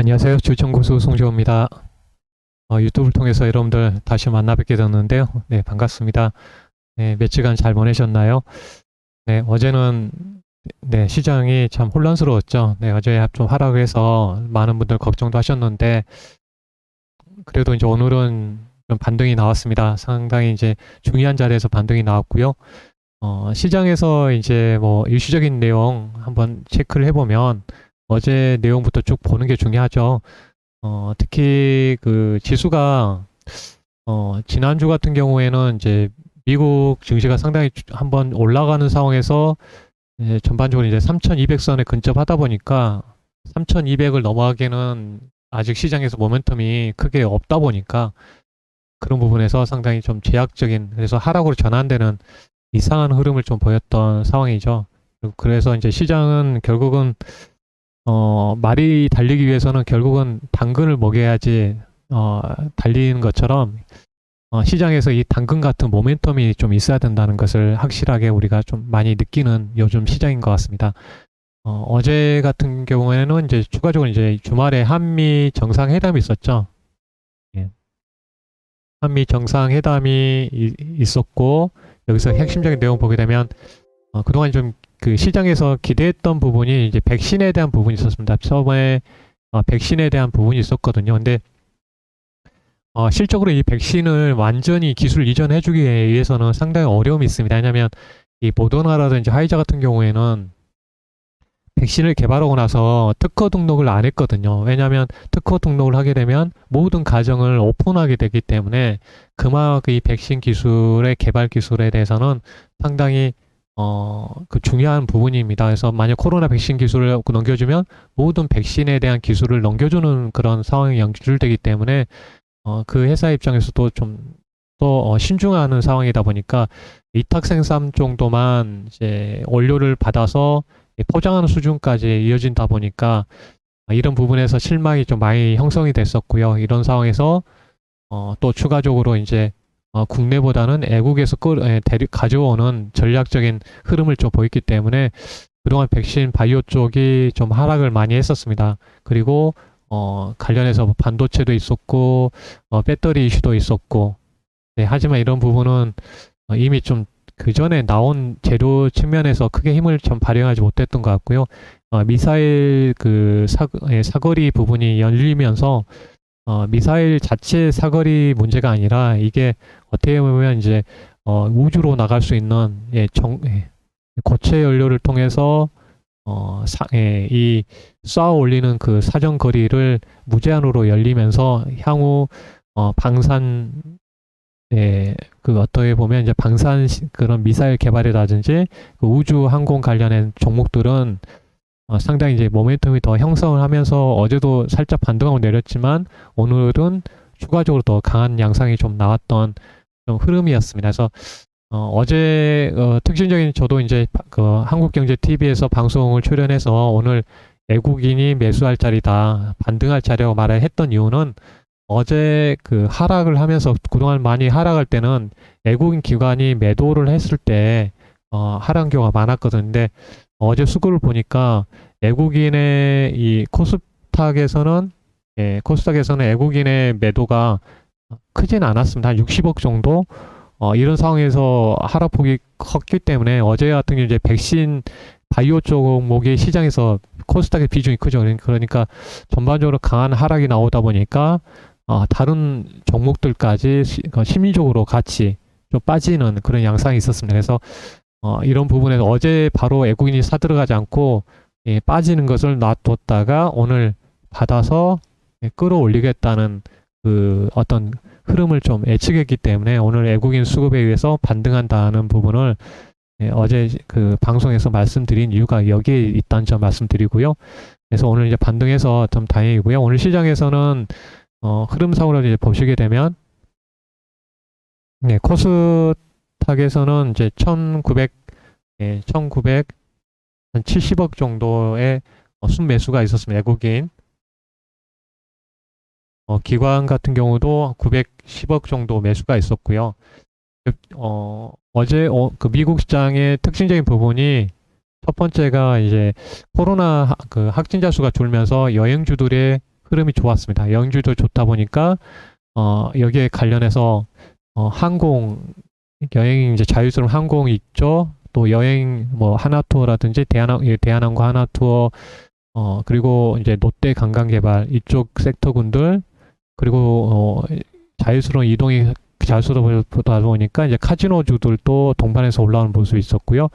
안녕하세요. 주정구수 송재호입니다. 유튜브를 통해서 여러분들 다시 만나 뵙게 되었는데요. 네, 반갑습니다. 네, 며칠간 잘 보내셨나요? 네, 어제는 네, 시장이 참 혼란스러웠죠. 네, 어제 좀 하락해서 많은 분들 걱정도 하셨는데 그래도 이제 오늘은 좀 반등이 나왔습니다. 상당히 이제 중요한 자리에서 반등이 나왔고요. 시장에서 이제 뭐 일시적인 내용 한번 체크를 해보면 어제 내용부터 쭉 보는 게 중요하죠. 특히 그 지수가 지난주 같은 경우에는 이제 미국 증시가 상당히 한번 올라가는 상황에서 이제 전반적으로 이제 3,200선에 근접하다 보니까 3,200을 넘어가기는 아직 시장에서 모멘텀이 크게 없다 보니까 그런 부분에서 상당히 좀 제약적인, 그래서 하락으로 전환되는 이상한 흐름을 좀 보였던 상황이죠. 그래서 이제 시장은 결국은 말이 달리기 위해서는 결국은 당근을 먹여야지 달리는 것처럼 시장에서 이 당근 같은 모멘텀이 좀 있어야 된다는 것을 확실하게 우리가 좀 많이 느끼는 요즘 시장인 것 같습니다. 어제 같은 경우에는 이제 추가적으로 이제 주말에 한미 정상회담이 있었죠. 예. 한미 정상회담이 있었고 여기서 핵심적인 내용 보게 되면 그동안 좀 그 시장에서 기대했던 부분이 이제 백신에 대한 부분이 있었습니다. 처음에 백신에 대한 부분이 있었거든요. 근데 실적으로 이 백신을 완전히 기술 이전해주기 위해서는 상당히 어려움이 있습니다. 왜냐하면 이 모더나라든지 화이자 같은 경우에는 백신을 개발하고 나서 특허 등록을 안 했거든요. 왜냐하면 특허 등록을 하게 되면 모든 과정을 오픈하게 되기 때문에 그만큼 이 백신 기술의 개발 기술에 대해서는 상당히 그 중요한 부분입니다. 그래서 만약 코로나 백신 기술을 넘겨주면 모든 백신에 대한 기술을 넘겨주는 그런 상황이 연출되기 때문에 그 회사 입장에서도 좀 또 신중하는 상황이다 보니까 위탁 생산 정도만 이제 원료를 받아서 포장하는 수준까지 이어진다 보니까 이런 부분에서 실망이 좀 많이 형성이 됐었고요. 이런 상황에서 또 추가적으로 이제 국내보다는 애국에서 가져오는 전략적인 흐름을 좀 보였기 때문에 그동안 백신 바이오 쪽이 좀 하락을 많이 했었습니다. 그리고 관련해서 뭐 반도체도 있었고 배터리 이슈도 있었고 네, 하지만 이런 부분은 이미 좀 그 전에 나온 재료 측면에서 크게 힘을 좀 발휘하지 못했던 것 같고요. 미사일 그 사거리 부분이 열리면서 미사일 자체 사거리 문제가 아니라 이게 어떻게 보면 이제 우주로 나갈 수 있는 고체 연료를 통해서 이 쌓아 올리는 그 사정 거리를 무제한으로 열리면서 향후 방산 그 어떻게 보면 이제 방산 그런 미사일 개발이라든지 그 우주 항공 관련된 종목들은 상당히 이제 모멘텀이 더 형성을 하면서 어제도 살짝 반등하고 내렸지만 오늘은 추가적으로 더 강한 양상이 좀 나왔던 좀 흐름이었습니다. 그래서 어제 특징적인 저도 이제 그 한국경제TV에서 방송을 출연해서 오늘 외국인이 매수할 자리다, 반등할 자리라고 말을 했던 이유는 어제 그 하락을 하면서 그동안 많이 하락할 때는 외국인 기관이 매도를 했을 때 하락한 경우가 많았거든요. 근데 어제 수급을 보니까 외국인의 이 코스닥에서는 외국인의 매도가 크진 않았습니다. 한 60억 정도? 이런 상황에서 하락폭이 컸기 때문에 어제 같은 경우 이제 백신 바이오 종목의 시장에서 코스닥의 비중이 크죠. 그러니까 전반적으로 강한 하락이 나오다 보니까 다른 종목들까지 심리적으로 같이 좀 빠지는 그런 양상이 있었습니다. 그래서 이런 부분에서 어제 바로 외국인이 사들어가지 않고 빠지는 것을 놔뒀다가 오늘 받아서 끌어올리겠다는 그 어떤 흐름을 좀 예측했기 때문에 오늘 외국인 수급에 의해서 반등한다는 부분을 어제 그 방송에서 말씀드린 이유가 여기에 있다는 점 말씀드리고요. 그래서 오늘 이제 반등해서 좀 다행이고요. 오늘 시장에서는 흐름상으로 이제 보시게 되면 코스닥에서는 이제 1970억 정도의 순매수가 있었습니다. 외국인 기관 같은 경우도 910억 정도 매수가 있었고요. 어제 그 미국 시장의 특징적인 부분이 첫 번째가 이제 코로나 그 확진자 수가 줄면서 여행주들의 흐름이 좋았습니다. 여행주도 좋다 보니까 여기에 관련해서 항공 여행 이제 자유스러운 항공 있죠. 또 여행 뭐 하나투어라든지 대한항공 하나투어 그리고 이제 롯데 관광개발 이쪽 섹터군들 그리고 자유스러운 이동이 자유스럽다 보니까 이제 카지노주들도 동반해서 올라오는 모습이 있었고요.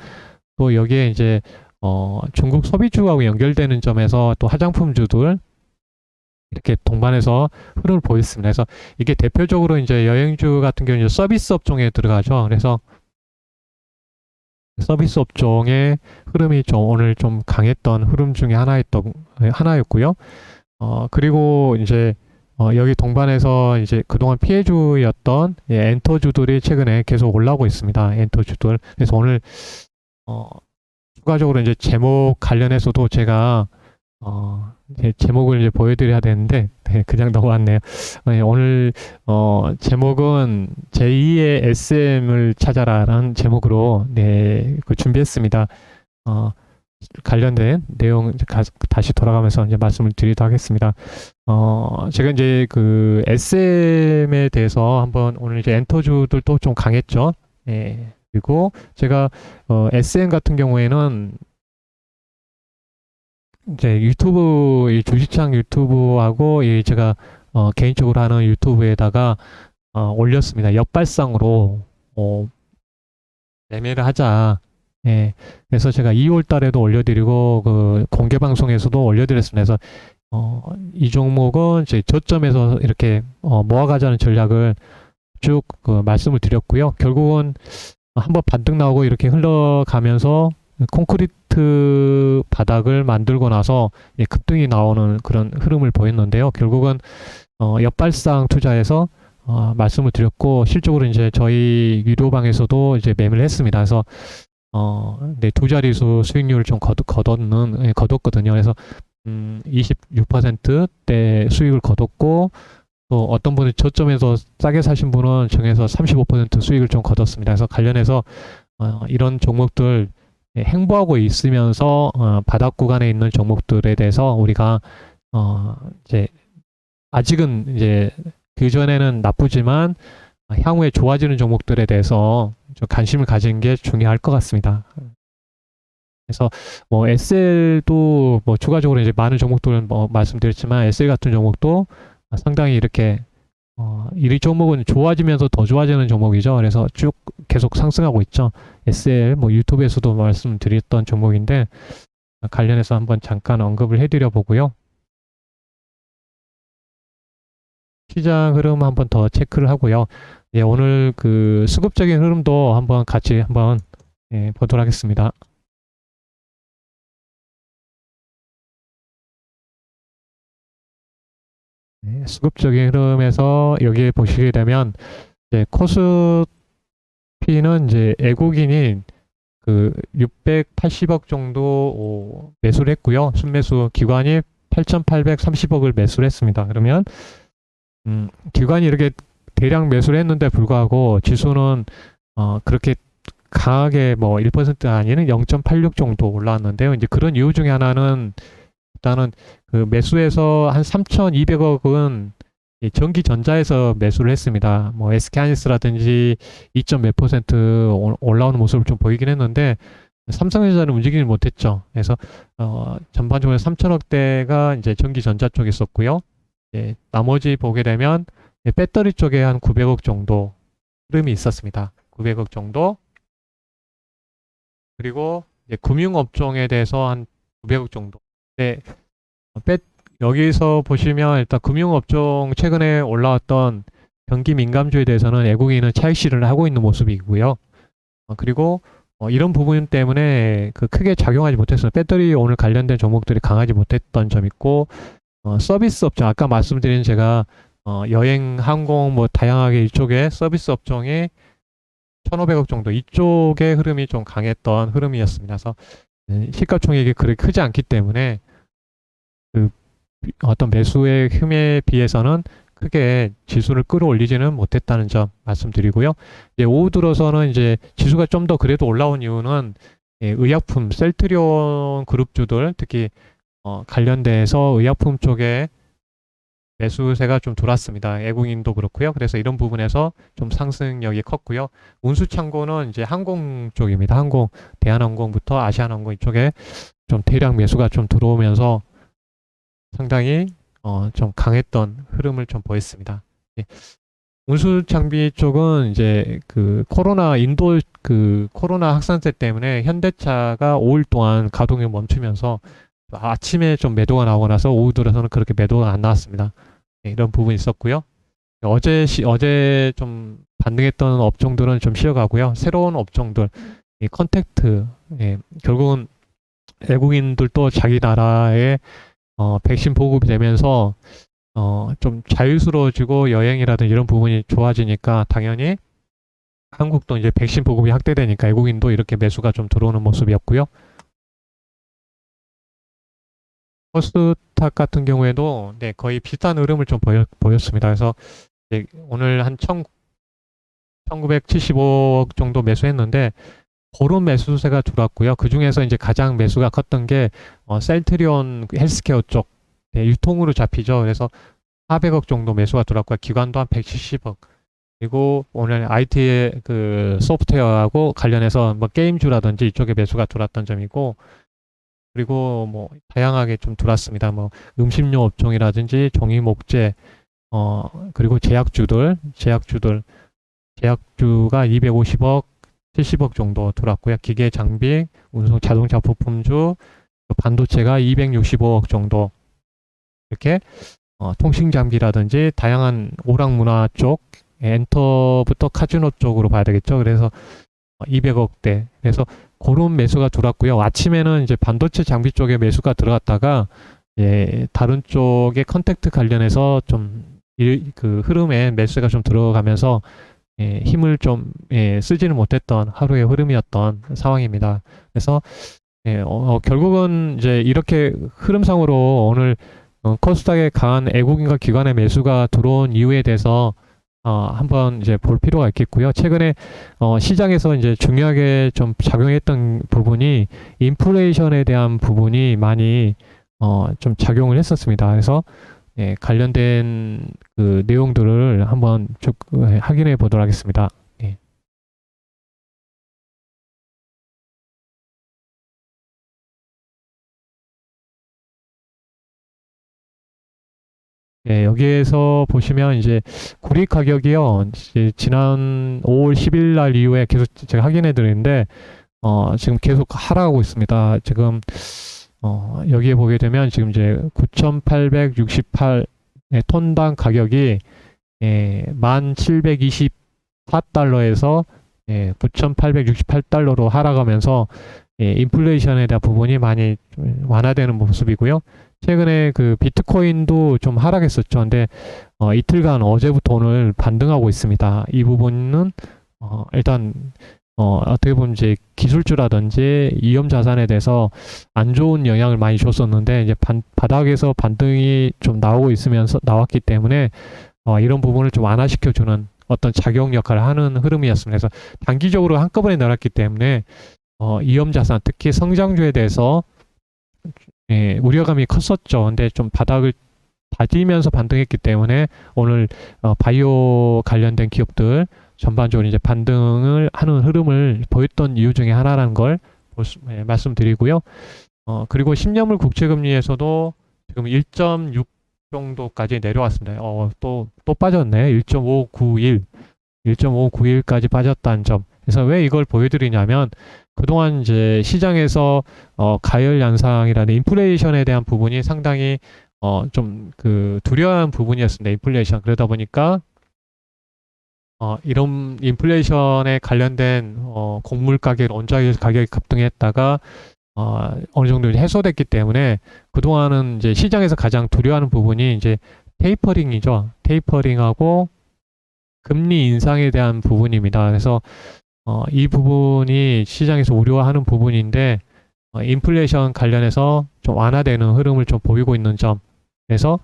또 여기에 이제 중국 소비주하고 연결되는 점에서 또 화장품주들 이렇게 동반해서 흐름을 보였습니다. 그래서 이게 대표적으로 이제 여행주 같은 경우는 서비스 업종에 들어가죠. 그래서 서비스 업종의 흐름이 오늘 좀 강했던 흐름 중에 하나였고요. 그리고 이제 여기 동반해서 이제 그동안 피해주였던 엔터주들이 최근에 계속 올라오고 있습니다. 엔터주들. 그래서 오늘 추가적으로 이제 제목 관련해서도 제가 제목을 이제 보여드려야 되는데 그냥 넘어왔네요. 오늘 제목은 제2의 SM을 찾아라라는 제목으로 준비했습니다. 관련된 내용 다시 돌아가면서 이제 말씀을 드리도록 하겠습니다. 제가 이제 그 SM에 대해서 한번 오늘 이제 엔터주들도 좀 강했죠. 그리고 제가 SM 같은 경우에는 이제 유튜브 이 주식창 유튜브하고 제가 개인적으로 하는 유튜브에다가 올렸습니다. 역발상으로 매매를 하자. 그래서 제가 2월 달에도 올려드리고 그 공개 방송에서도 올려드렸습니다. 그래서 이 종목은 이제 저점에서 이렇게 모아가자는 전략을 쭉 말씀을 드렸고요. 결국은 한번 반등 나오고 이렇게 흘러가면서 콘크리트 바닥을 만들고 나서 급등이 나오는 그런 흐름을 보였는데요. 결국은 역발상 투자에서 말씀을 드렸고 실적으로 이제 저희 유료방에서도 이제 매매를 했습니다. 그래서 두 자릿수 수익률을 좀 거뒀거든요. 그래서 26%대 수익을 거뒀고 또 어떤 분은 저점에서 싸게 사신 분은 정해서 35% 수익을 좀 거뒀습니다. 그래서 관련해서 이런 종목들 행보하고 있으면서 바닥 구간에 있는 종목들에 대해서 우리가 이제 아직은 이제 그 전에는 나쁘지만 향후에 좋아지는 종목들에 대해서 좀 관심을 가지는 게 중요할 것 같습니다. 그래서 뭐 SL도 뭐 추가적으로 이제 많은 종목들은 말씀드렸지만 SL 같은 종목도 상당히 이렇게 이 종목은 좋아지면서 더 좋아지는 종목이죠. 그래서 쭉 계속 상승하고 있죠. SL 뭐 유튜브에서도 말씀드렸던 종목인데 관련해서 한번 잠깐 언급을 해드려 보고요. 시장 흐름 한번 더 체크를 하고요. 오늘 그 수급적인 흐름도 한번 같이 보도록 하겠습니다. 수급적인 흐름에서 여기에 보시게 되면 코스피는 이제 애국인이 그 680억 정도 매수를 했고요. 순매수 기관이 8,830억을 매수를 했습니다. 그러면 기관이 이렇게 대량 매수를 했는데 불구하고 지수는 그렇게 강하게 뭐 1% 아니는 0.86 정도 올라왔는데요. 이제 그런 이유 중에 하나는 일단은 그 매수에서 한 3,200억은 전기전자에서 매수를 했습니다. 뭐 SK하이닉스라든지 2몇 % 올라오는 모습을 좀 보이긴 했는데 삼성전자는 움직이지 못했죠. 그래서 전반적으로 3,000억대가 이제 전기전자 쪽에 있었고요. 나머지 보게 되면 배터리 쪽에 한 900억 정도 흐름이 있었습니다. 900억 정도. 그리고 금융업종에 대해서 한 900억 정도. 여기서 보시면 일단 금융업종 최근에 올라왔던 경기 민감주에 대해서는 애국인은 차익 실현을 하고 있는 모습이고요. 그리고 이런 부분 때문에 크게 작용하지 못했어요. 배터리 오늘 관련된 종목들이 강하지 못했던 점 있고 서비스 업종 아까 말씀드린 제가 여행, 항공 뭐 다양하게 이쪽에 서비스 업종이 1,500억 정도 이쪽의 흐름이 좀 강했던 흐름이었습니다. 그래서 시가총액이 그렇게 크지 않기 때문에 어떤 매수의 힘에 비해서는 크게 지수를 끌어올리지는 못했다는 점 말씀드리고요. 오후 들어서는 이제 지수가 좀 더 그래도 올라온 이유는 의약품, 셀트리온 그룹주들 특히 관련돼서 의약품 쪽에 매수세가 좀 돌았습니다. 외국인도 그렇고요. 그래서 이런 부분에서 좀 상승력이 컸고요. 운수창고는 이제 항공 쪽입니다. 항공, 대한항공부터 아시아나항공 이쪽에 좀 대량 매수가 좀 들어오면서 상당히 좀 강했던 흐름을 좀 보였습니다. 예. 운수 장비 쪽은 이제 그 코로나 인도 그 코로나 확산세 때문에 현대차가 5일 동안 가동이 멈추면서 아침에 좀 매도가 나오고 나서 오후 들어서는 그렇게 매도가 안 나왔습니다. 예, 이런 부분이 있었고요. 어제 좀 반등했던 업종들은 좀 쉬어가고요. 새로운 업종들, 이 컨택트, 예, 결국은 외국인들도 자기 나라에 백신 보급이 되면서 좀 자유스러워지고 여행이라든 이런 부분이 좋아지니까 당연히 한국도 이제 백신 보급이 확대되니까 외국인도 이렇게 매수가 좀 들어오는 모습이었고요. 코스닥 같은 경우에도 네, 거의 비슷한 흐름을 좀 보였습니다. 그래서 오늘 한 1975억 정도 매수했는데 그런 매수세가 들어왔고요. 그 중에서 이제 가장 매수가 컸던 게 셀트리온 헬스케어 쪽 네, 유통으로 잡히죠. 그래서 400억 정도 매수가 들어왔고요. 기관도 한 170억. 그리고 오늘 IT의 그 소프트웨어하고 관련해서 뭐 게임주라든지 이쪽에 매수가 들어왔던 점이고, 그리고 뭐 다양하게 좀 들어왔습니다. 뭐 음식료 업종이라든지 종이 목재, 그리고 제약주가 250억, 70억 정도 들어왔고요. 기계 장비, 운송 자동차 부품주, 반도체가 265억 정도. 이렇게 통신 장비라든지 다양한 오락문화 쪽, 엔터부터 카지노 쪽으로 봐야 되겠죠. 그래서 200억대. 그래서 그런 매수가 들어왔고요. 아침에는 이제 반도체 장비 쪽에 매수가 들어갔다가 다른 쪽에 컨택트 관련해서 좀 그 흐름에 매수가 좀 들어가면서 힘을 좀 쓰지는 못했던 하루의 흐름이었던 상황입니다. 그래서 결국은 이제 이렇게 흐름상으로 오늘 코스닥에 강한 외국인과 기관의 매수가 들어온 이유에 대해서 한번 이제 볼 필요가 있겠고요. 최근에 시장에서 이제 중요하게 좀 작용했던 부분이 인플레이션에 대한 부분이 많이 좀 작용을 했었습니다. 그래서 관련된 그 내용들을 한번 쭉 확인해 보도록 하겠습니다. 예. 여기에서 보시면 이제 구리 가격이요. 이제 지난 5월 10일 날 이후에 계속 제가 확인해 드리는데 지금 계속 하락하고 있습니다. 지금 여기에 보게 되면 지금 이제 9,868 톤당 가격이 1,724달러에서 9,868달러로 하락하면서 인플레이션에 대한 부분이 많이 완화되는 모습이고요. 최근에 그 비트코인도 좀 하락했었죠. 근데 이틀간 어제부터 오늘 반등하고 있습니다. 이 부분은 일단 어떻게 보면 이제 기술주라든지 위험 자산에 대해서 안 좋은 영향을 많이 줬었는데 이제 바닥에서 반등이 좀 나왔기 때문에 이런 부분을 좀 완화시켜주는 어떤 작용 역할을 하는 흐름이었습니다. 그래서 단기적으로 한꺼번에 내렸기 때문에 위험 자산, 특히 성장주에 대해서 우려감이 컸었죠. 근데 좀 바닥을 다지면서 반등했기 때문에 오늘 바이오 관련된 기업들 전반적으로 이제 반등을 하는 흐름을 보였던 이유 중에 하나라는 걸 말씀드리고요. 그리고 10년물 국채금리에서도 지금 1.6 정도까지 내려왔습니다. 또 빠졌네. 1.591까지 빠졌다는 점. 그래서 왜 이걸 보여드리냐면 그동안 이제 시장에서 가열 양상이라는 인플레이션에 대한 부분이 상당히 좀 그 두려운 부분이었습니다. 인플레이션. 그러다 보니까 이런 인플레이션에 관련된 곡물 가격, 원자재 가격이 급등했다가 어느 정도 해소됐기 때문에 그동안은 이제 시장에서 가장 두려워하는 부분이 이제 테이퍼링이죠. 테이퍼링하고 금리 인상에 대한 부분입니다. 그래서 이 부분이 시장에서 우려하는 부분인데 인플레이션 관련해서 좀 완화되는 흐름을 좀 보이고 있는 점. 그래서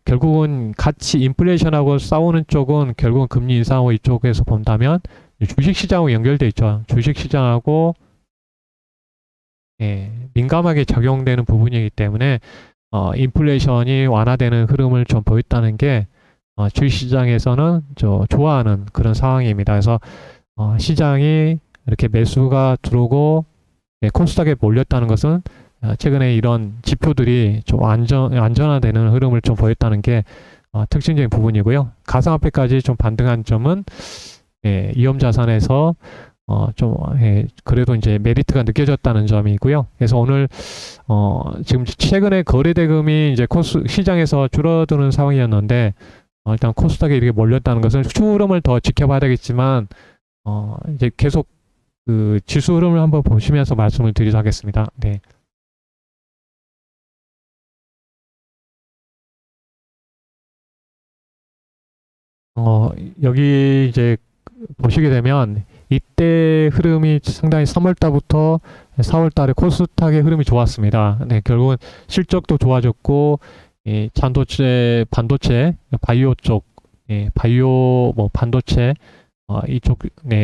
결국은 같이 인플레이션하고 싸우는 쪽은 결국은 금리 인상하고 이쪽에서 본다면 주식시장하고 연결돼 있죠. 주식시장하고 민감하게 작용되는 부분이기 때문에 인플레이션이 완화되는 흐름을 좀 보였다는 게 주식시장에서는 좋아하는 그런 상황입니다. 그래서 시장이 이렇게 매수가 들어오고 코스닥에 몰렸다는 것은 최근에 이런 지표들이 좀 안전화되는 흐름을 좀 보였다는 게 특징적인 부분이고요. 가상화폐까지 좀 반등한 점은 위험자산에서 그래도 이제 메리트가 느껴졌다는 점이고요. 그래서 오늘 지금 최근에 거래대금이 이제 시장에서 줄어드는 상황이었는데 일단 코스닥에 이렇게 몰렸다는 것은 추후 흐름을 더 지켜봐야 되겠지만 이제 계속 그 지수 흐름을 한번 보시면서 말씀을 드리도록 하겠습니다. 네. 여기 이제 보시게 되면 이때 흐름이 상당히 3월달부터 4월달에 코스닥의 흐름이 좋았습니다. 네, 결국은 실적도 좋아졌고 반도체, 바이오 쪽, 바이오 뭐 반도체 이쪽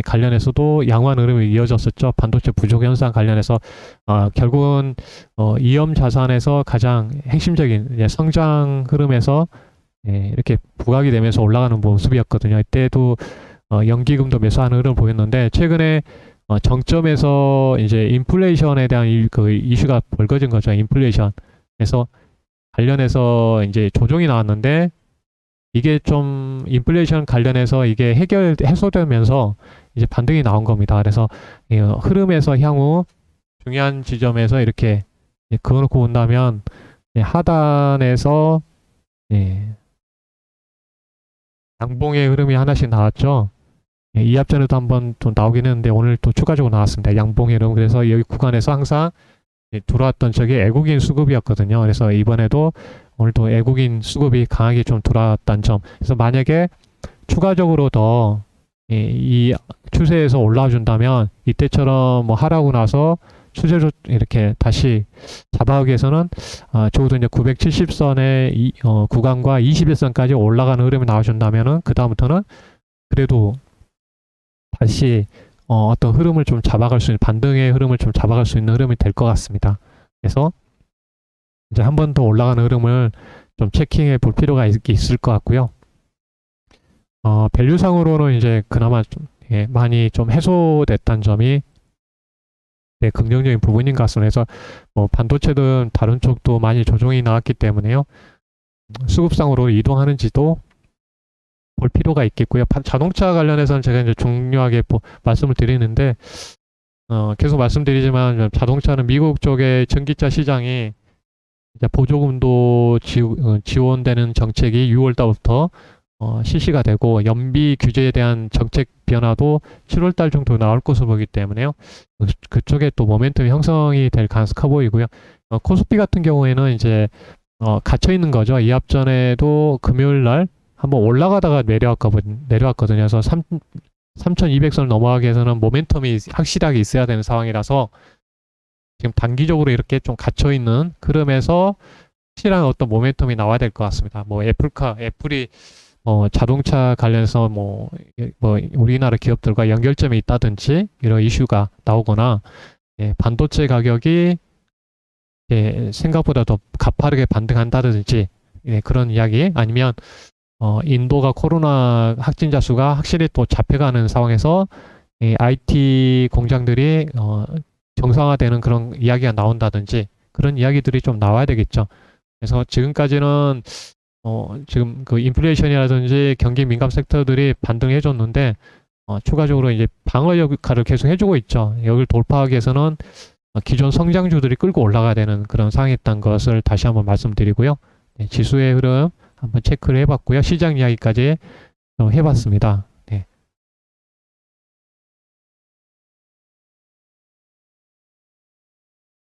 관련해서도 양호한 흐름이 이어졌었죠. 반도체 부족 현상 관련해서 결국은 위험 자산에서 가장 핵심적인 성장 흐름에서 이렇게 부각이 되면서 올라가는 모습이었거든요. 이때도 연기금도 매수하는 흐름을 보였는데 최근에 정점에서 이제 인플레이션에 대한 그 이슈가 벌거진 거죠. 인플레이션에서 관련해서 이제 조정이 나왔는데 이게 좀 인플레이션 관련해서 이게 해소되면서 이제 반등이 나온 겁니다. 그래서 흐름에서 향후 중요한 지점에서 이렇게 그어놓고 본다면 하단에서 양봉의 흐름이 하나씩 나왔죠. 이합 전에도 한번 또 나오긴 했는데 오늘 또 추가적으로 나왔습니다. 양봉의 흐름. 그래서 여기 구간에서 항상 들어왔던 적이 애국인 수급이었거든요. 그래서 이번에도 오늘도 외국인 수급이 강하게 좀 들어왔다는 점. 그래서 만약에 추가적으로 더 이 추세에서 올라와 준다면 이때처럼 뭐 하라고 나서 추세로 이렇게 다시 잡아오기 위해서는 적어도 이제 970선의 구간과 21선까지 올라가는 흐름이 나와준다면은 그 다음부터는 그래도 다시 어떤 흐름을 좀 잡아갈 수 있는 반등의 흐름을 좀 잡아갈 수 있는 흐름이 될 것 같습니다. 그래서 이제 한 번 더 올라가는 흐름을 좀 체킹해 볼 필요가 있을 것 같고요. 밸류상으로는 이제 그나마 좀 많이 좀 해소됐다는 점이 긍정적인 부분인 것 같습니다. 그래서 뭐 반도체든 다른 쪽도 많이 조정이 나왔기 때문에요. 수급상으로 이동하는지도 볼 필요가 있겠고요. 자동차 관련해서는 제가 이제 중요하게 말씀을 드리는데 계속 말씀드리지만 자동차는 미국 쪽의 전기차 시장이 이제 보조금도 지원되는 정책이 6월달부터 실시가 되고 연비 규제에 대한 정책 변화도 7월달 정도 나올 것으로 보기 때문에요. 그쪽에 또 모멘텀이 형성이 될 가능성이 커 보이고요. 코스피 같은 경우에는 이제 갇혀 있는 거죠. 이합 전에도 금요일 날 한번 올라가다가 내려왔거든요. 그래서 3,200선을 넘어가기 위해서는 모멘텀이 확실하게 있어야 되는 상황이라서 지금 단기적으로 이렇게 좀 갇혀 있는 흐름에서 확실한 어떤 모멘텀이 나와야 될 것 같습니다. 뭐 애플이 자동차 관련해서 뭐 우리나라 기업들과 연결점이 있다든지 이런 이슈가 나오거나 반도체 가격이 생각보다 더 가파르게 반등한다든지 그런 이야기 아니면 인도가 코로나 확진자 수가 확실히 또 잡혀가는 상황에서 IT 공장들이 정상화되는 그런 이야기가 나온다든지 그런 이야기들이 좀 나와야 되겠죠. 그래서 지금까지는 지금 그 인플레이션이라든지 경기 민감 섹터들이 반등해 줬는데 추가적으로 이제 방어 역할을 계속 해주고 있죠. 여기를 돌파하기 위해서는 기존 성장주들이 끌고 올라가야 되는 그런 상황이 있다는 것을 다시 한번 말씀드리고요. 지수의 흐름 한번 체크를 해봤고요. 시장 이야기까지 해봤습니다. 네.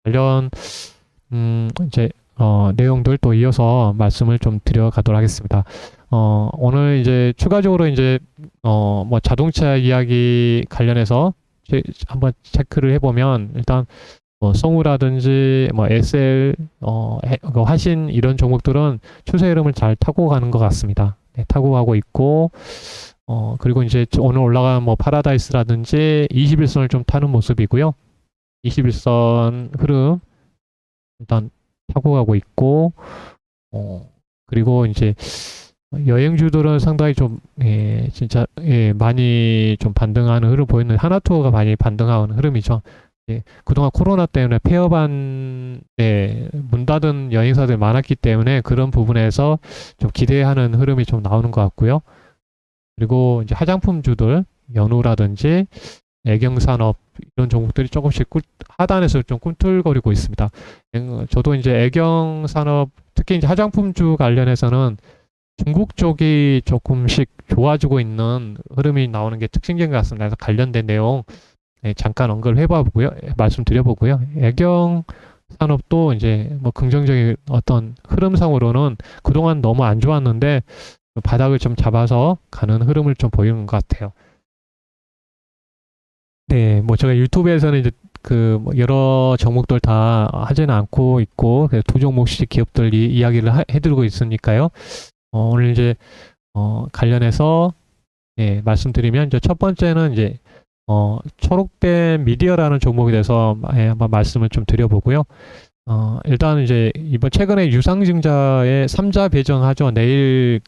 관련 이제 내용들 또 이어서 말씀을 좀 드려가도록 하겠습니다. 오늘 이제 추가적으로 이제 뭐 자동차 이야기 관련해서 한번 체크를 해보면 일단 뭐 성우라든지 뭐 SL, 화신 이런 종목들은 추세 흐름을 잘 타고 가는 것 같습니다. 네, 타고 가고 있고 그리고 이제 오늘 올라간 뭐 파라다이스라든지 21선을 좀 타는 모습이고요. 21선 흐름 일단 타고 가고 있고, 그리고 이제 여행주들은 상당히 좀, 진짜, 많이 좀 반등하는 흐름 보이는, 하나투어가 많이 반등하는 흐름이죠. 그동안 코로나 때문에 폐업한, 문 닫은 여행사들 많았기 때문에 그런 부분에서 좀 기대하는 흐름이 좀 나오는 것 같고요. 그리고 이제 화장품주들, 연우라든지 애경산업, 이런 종목들이 조금씩 하단에서 좀 꿈틀거리고 있습니다. 저도 이제 애경산업, 특히 이제 화장품주 관련해서는 중국 쪽이 조금씩 좋아지고 있는 흐름이 나오는 게 특징적인 것 같습니다. 그래서 관련된 내용 잠깐 언급을 해보고요, 말씀드려보고요. 애경 산업도 이제 뭐 긍정적인 어떤 흐름상으로는 그동안 너무 안 좋았는데 바닥을 좀 잡아서 가는 흐름을 좀 보이는 것 같아요. 네, 뭐 제가 유튜브에서는 이제 그뭐 여러 종목들 다 하지는 않고 있고, 그래서 두 종목씩 기업들 이야기를 해드리고 있으니까요. 오늘 이제 관련해서 말씀드리면 이제 첫 번째는 이제 초록뱀 미디어라는 종목에 대해서 한번 말씀을 좀 드려보고요. 일단 이제 이번 최근에 유상증자의 3자 배정하죠. 내일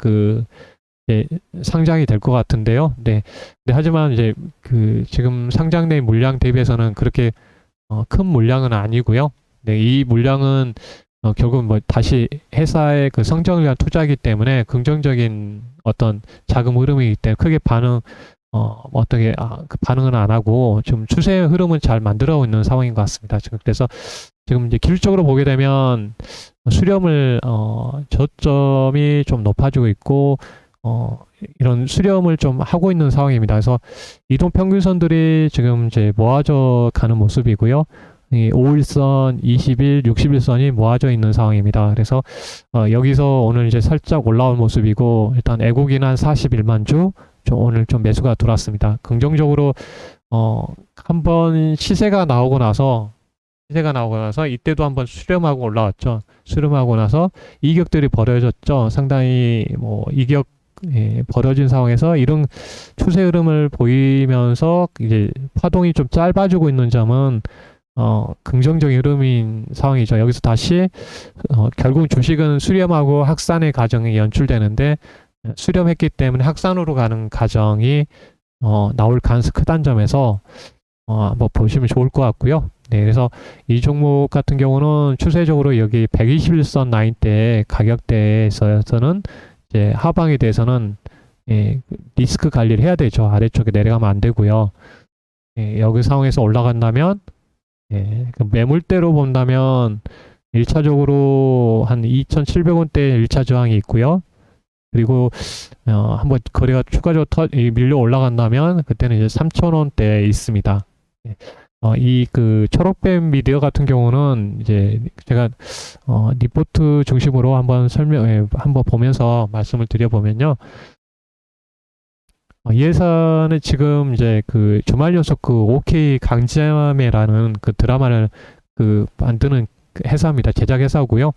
상장이 될 것 같은데요. 네. 하지만 이제 지금 상장된 물량 대비해서는 그렇게 큰 물량은 아니고요. 네, 이 물량은 결국 뭐 다시 회사의 그 성장을 위한 투자이기 때문에 긍정적인 어떤 자금 흐름이기 때문에 크게 어떻게 그 반응은 안 하고 지금 추세의 흐름은 잘 만들어 있는 상황인 것 같습니다. 그래서 지금 이제 기술적으로 보게 되면 수렴을 저점이 좀 높아지고 있고 이런 수렴을 좀 하고 있는 상황입니다. 그래서 이동 평균선들이 지금 이제 모아져 가는 모습이고요. 이 5일선, 20일, 60일선이 모아져 있는 상황입니다. 그래서 여기서 오늘 이제 살짝 올라온 모습이고, 일단 애국인 한 41만 주 오늘 좀 매수가 들어왔습니다. 긍정적으로 한번 시세가 나오고 나서 이때도 한번 수렴하고 올라왔죠. 수렴하고 나서 이격들이 벌어졌죠. 상당히 뭐 이격 벌어진 상황에서 이런 추세 흐름을 보이면서 이제 파동이 좀 짧아지고 있는 점은 긍정적인 흐름인 상황이죠. 여기서 다시 결국 주식은 수렴하고 확산의 과정이 연출되는데, 수렴했기 때문에 확산으로 가는 과정이 나올 가능성이 크다는 점에서 한번 보시면 좋을 것 같고요. 네, 그래서 이 종목 같은 경우는 추세적으로 여기 121선 라인대 가격대에서는 이제 하방에 대해서는 리스크 관리를 해야 되죠. 아래쪽에 내려가면 안 되고요. 여기 상황에서 올라간다면, 그 매물대로 본다면 1차적으로 한 2,700원대 1차 저항이 있고요. 그리고 한번 거래가 추가적으로 밀려 올라간다면 그때는 이제 3,000원대에 있습니다. 이 초록뱀 미디어 같은 경우는 이제 제가 리포트 중심으로 한번 한번 보면서 말씀을 드려보면요. 이 회사는 지금 이제 주말 연속 OK 강자매라는 드라마를 만드는 회사입니다. 제작 회사고요.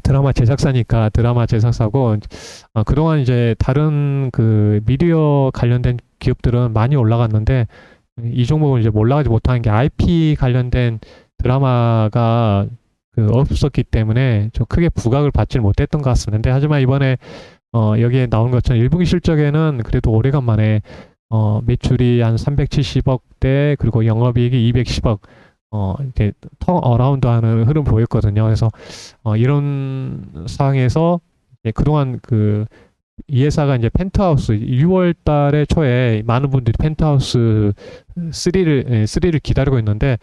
드라마 제작사니까 드라마 제작사고, 그동안 이제 다른 미디어 관련된 기업들은 많이 올라갔는데, 이 종목은 이제 올라가지 못한 게 IP 관련된 드라마가 없었기 때문에 좀 크게 부각을 받지 못했던 것 같습니다. 하지만 이번에 여기에 나온 것처럼 1분기 실적에는 그래도 오래간만에 매출이 한 370억대, 그리고 영업이익이 210억, 이렇게 턴어라운드 하는 흐름 보였거든요. 그래서 이런 상황에서 그동안 이 회사가 이제 펜트하우스 6월 달에 초에 많은 분들이 펜트하우스 3를 기다리고 있는데,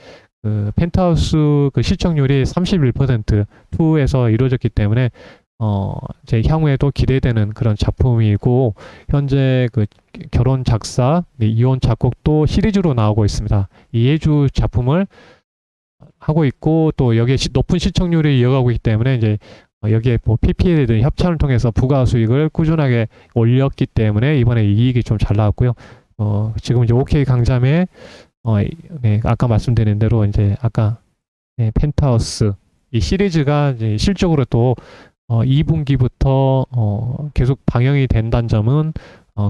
펜트하우스 시청률이 31% 2에서 이루어졌기 때문에 제 향후에도 기대되는 그런 작품이고, 현재 결혼 작사, 이혼 작곡도 시리즈로 나오고 있습니다. 이해주 작품을 하고 있고, 또 여기에 높은 시청률을 이어가고 있기 때문에 이제 여기에 뭐 PPL이든 협찬을 통해서 부가 수익을 꾸준하게 올렸기 때문에 이번에 이익이 좀 잘 나왔고요. 지금 이제 OK 강자매, 아까 말씀드린 대로 이제 아까 펜트하우스 이 시리즈가 이제 실적으로 또 2분기부터 계속 방영이 된다는 점은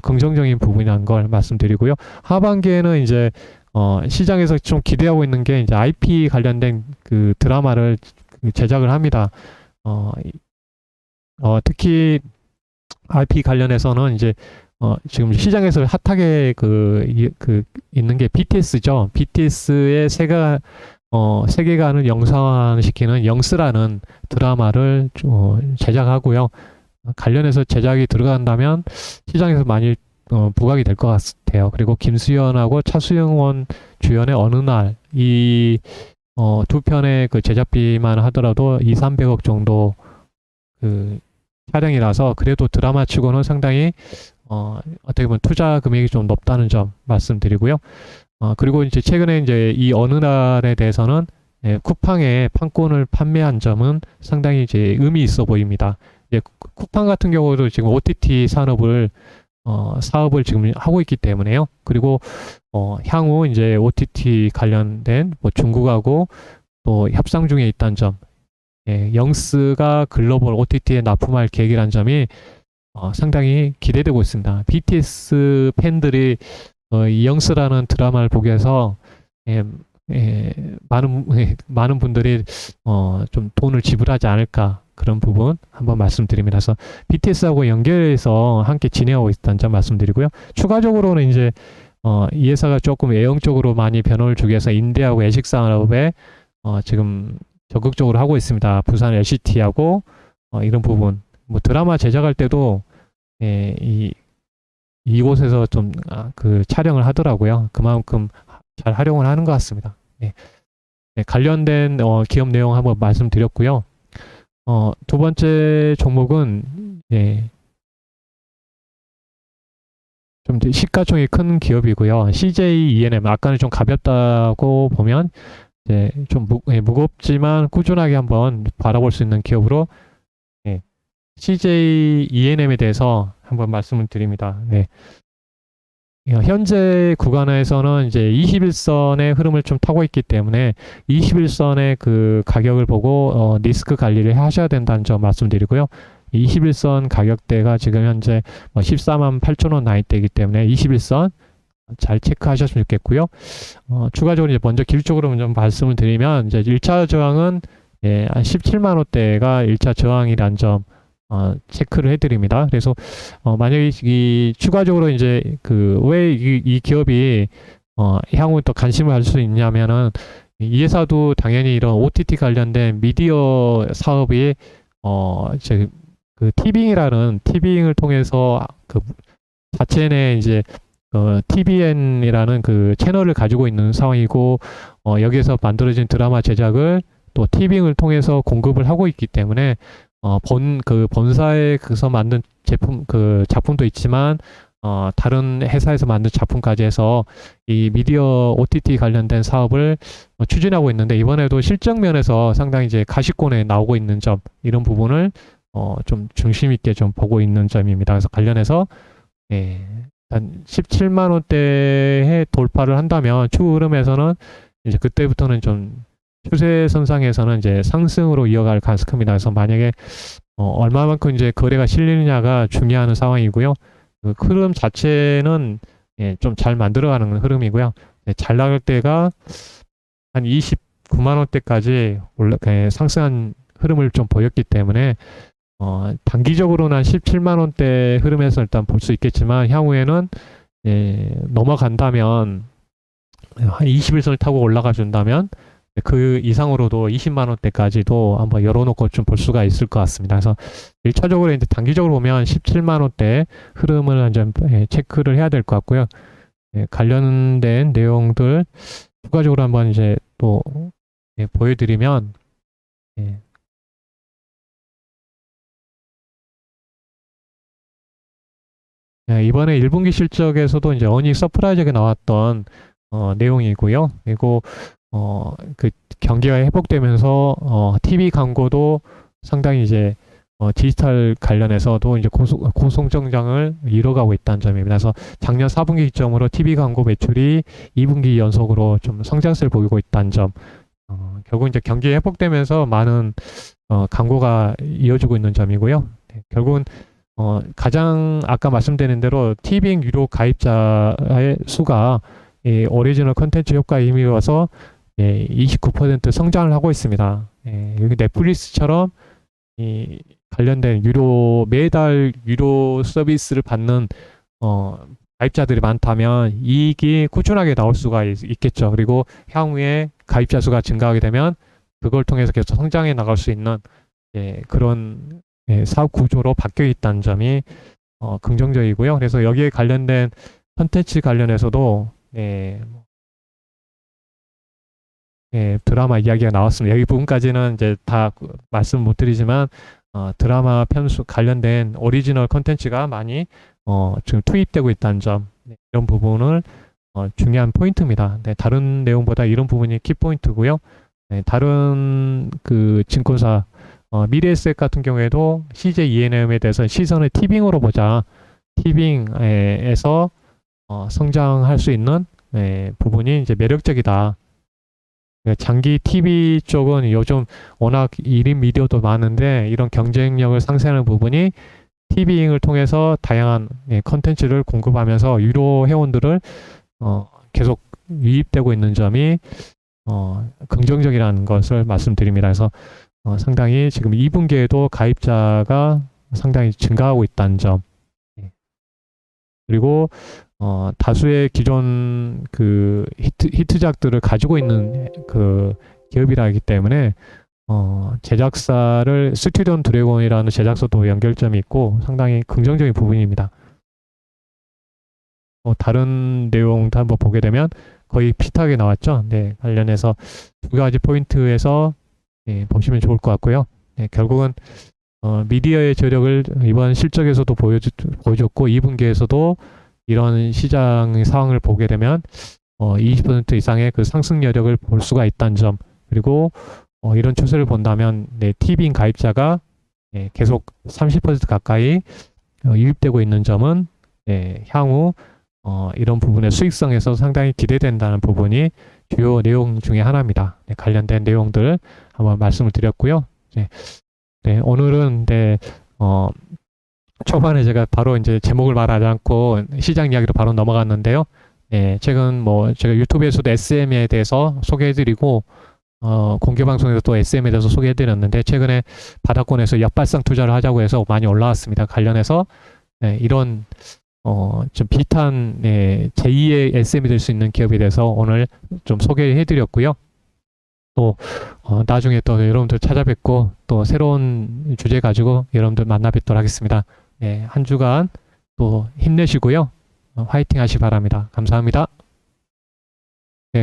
긍정적인 부분이라는 걸 말씀드리고요. 하반기에는 이제 시장에서 좀 기대하고 있는 게 이제 IP 관련된 드라마를 제작을 합니다. 특히 IP 관련해서는 이제 지금 시장에서 핫하게 있는 게 BTS죠. BTS의 세계관을 영상화시키는 영스라는 드라마를 제작하고요. 관련해서 제작이 들어간다면 시장에서 많이 부각이 될 것 같아요. 그리고 김수현하고 차수영원 주연의 어느 날 두 편의 그 제작비만 하더라도 200~300억 정도 그 촬영이라서 그래도 드라마 치고는 상당히 어떻게 보면 투자 금액이 좀 높다는 점 말씀드리고요. 그리고 이제 최근에 이제 이 어느 날에 대해서는 쿠팡에 판권을 판매한 점은 상당히 이제 의미 있어 보입니다. 이제 쿠팡 같은 경우도 지금 OTT 사업을 지금 하고 있기 때문에요. 그리고 향후 이제 OTT 관련된 뭐 중국하고 또 협상 중에 있다는 점, 영스가 글로벌 OTT에 납품할 계획이라는 점이 상당히 기대되고 있습니다. BTS 팬들이 이 영스라는 드라마를 보기 위해서 많은 분들이 좀 돈을 지불하지 않을까 그런 부분 한번 말씀드립니다. 그래서 BTS하고 연결해서 함께 진행하고 있다는 점 말씀드리고요. 추가적으로는 이제 이 회사가 조금 외형적으로 많이 변화를 주기 위해서 인대하고 애식산업에 지금 적극적으로 하고 있습니다. 부산 LCT하고 이런 부분 뭐 드라마 제작할 때도 이곳에서 좀 촬영을 하더라고요. 그만큼 잘 활용을 하는 것 같습니다. 관련된 기업 내용 한번 말씀드렸고요. 두 번째 종목은 좀 시가총액이 큰 기업이고요. CJ E&M 아까는 좀 가볍다고 보면 좀 무겁지만 꾸준하게 한번 바라볼 수 있는 기업으로 CJ E&M에 대해서 한번 말씀을 드립니다. 현재 구간에서는 이제 21선의 흐름을 좀 타고 있기 때문에 21선의 그 가격을 보고 리스크 관리를 하셔야 된다는 점 말씀드리고요. 21선 가격대가 지금 현재 148,000원 나이대이기 때문에 21선 잘 체크하셨으면 좋겠고요. 추가적으로 이제 먼저 기술적으로 좀 말씀을 드리면 이제 1차 저항은 한 17만 원대가 1차 저항이라는 점 체크를 해드립니다. 그래서 만약에 추가적으로 이제 왜 이 기업이 향후 또 관심을 가질 수 있냐면은 이 회사도 당연히 이런 OTT 관련된 미디어 사업이 티빙이라는 티빙을 통해서 자체 내 이제 TVN이라는 그 채널을 가지고 있는 상황이고 여기에서 만들어진 드라마 제작을 또 티빙을 통해서 공급을 하고 있기 때문에 본사에서 만든 작품도 있지만 다른 회사에서 만든 작품까지 해서 이 미디어 OTT 관련된 사업을 추진하고 있는데 이번에도 실적 면에서 상당히 이제 가시권에 나오고 있는 점 이런 부분을 좀 중심 있게 좀 보고 있는 점입니다. 그래서 관련해서 한 17만 원대에 돌파를 한다면 추후 흐름에서는 이제 그때부터는 좀 추세선상에서는 이제 상승으로 이어갈 가능성이 큽니다. 그래서 만약에 얼마만큼 이제 거래가 실리느냐가 중요한 상황이고요. 그 흐름 자체는 좀 잘 만들어가는 흐름이고요. 잘 나갈 때가 한 29만 원대까지 상승한 흐름을 좀 보였기 때문에 단기적으로는 한 17만 원대 흐름에서 일단 볼 수 있겠지만 향후에는 넘어간다면 한 21선을 타고 올라가 준다면 그 이상으로도 20만 원대까지도 한번 열어놓고 좀 볼 수가 있을 것 같습니다. 그래서 1차적으로 이제 단기적으로 보면 17만 원대 흐름을 좀 체크를 해야 될 것 같고요. 관련된 내용들 추가적으로 한번 이제 또 보여드리면 이번에 1분기 실적에서도 이제 어닝 서프라이즈가 나왔던 내용이고요. 그리고 그 경기가 회복되면서 TV 광고도 상당히 이제 디지털 관련해서도 이제 고성장을 이뤄가고 있다는 점입니다. 그래서 작년 4분기 기점으로 TV 광고 매출이 2분기 연속으로 좀 성장세를 보이고 있다는 점. 결국 이제 경기 회복되면서 많은 광고가 이어지고 있는 점이고요. 결국은 가장 아까 말씀드린 대로 티빙 유료 가입자의 수가 오리지널 컨텐츠 효과에 힘입어서 29% 성장을 하고 있습니다. 여기 넷플릭스처럼 이 관련된 매달 유료 서비스를 받는 가입자들이 많다면 이익이 꾸준하게 나올 수가 있겠죠. 그리고 향후에 가입자 수가 증가하게 되면 그걸 통해서 계속 성장해 나갈 수 있는 그런 사업 구조로 바뀌어 있다는 점이 긍정적이고요. 그래서 여기에 관련된 컨텐츠 관련해서도 드라마 이야기가 나왔습니다. 여기 부분까지는 이제 다 말씀 못 드리지만 드라마 편수 관련된 오리지널 컨텐츠가 많이 지금 투입되고 있다는 점, 이런 부분을 중요한 포인트입니다. 다른 내용보다 이런 부분이 키포인트고요. 다른 그 증권사 미래에셋 같은 경우에도 CJ ENM에 대해서 시선을 티빙으로 보자. 티빙에서 성장할 수 있는 부분이 이제 매력적이다. 장기 TV 쪽은 요즘 워낙 1인 미디어도 많은데 이런 경쟁력을 상쇄하는 부분이 티빙을 통해서 다양한 컨텐츠를 공급하면서 유료 회원들을 계속 유입되고 있는 점이 긍정적이라는 것을 말씀드립니다. 그래서 상당히 지금 2분기에도 가입자가 상당히 증가하고 있다는 점, 그리고 다수의 기존 그 히트작들을 가지고 있는 그 기업이라기 때문에 제작사를 스튜디온 드래곤이라는 제작사도 연결점이 있고 상당히 긍정적인 부분입니다. 다른 내용도 한번 보게 되면 거의 비슷하게 나왔죠. 관련해서 두 가지 포인트에서 보시면 좋을 것 같고요. 결국은 미디어의 저력을 이번 실적에서도 보여줬고 2분기에서도 이런 시장 상황을 보게 되면 20% 이상의 그 상승 여력을 볼 수가 있다는 점, 그리고 이런 추세를 본다면 티빙 가입자가 계속 30% 가까이 유입되고 있는 점은 향후 이런 부분의 수익성에서 상당히 기대된다는 부분이 주요 내용 중에 하나입니다. 관련된 내용들 한번 말씀을 드렸고요. 오늘은 초반에 제가 바로 이제 제목을 말하지 않고 시장 이야기로 바로 넘어갔는데요. 최근 제가 유튜브에서도 SM에 대해서 소개해드리고 공개 방송에서 또 SM에 대해서 소개해드렸는데 최근에 바닥권에서 역발상 투자를 하자고 해서 많이 올라왔습니다. 관련해서 이런 좀 비슷한 제2의 SM이 될 수 있는 기업에 대해서 오늘 좀 소개해드렸고요. 또 나중에 또 여러분들 찾아뵙고 또 새로운 주제 가지고 여러분들 만나 뵙도록 하겠습니다. 한 주간 또 힘내시고요. 화이팅 하시기 바랍니다. 감사합니다.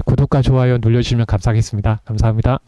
구독과 좋아요 눌러주시면 감사하겠습니다. 감사합니다.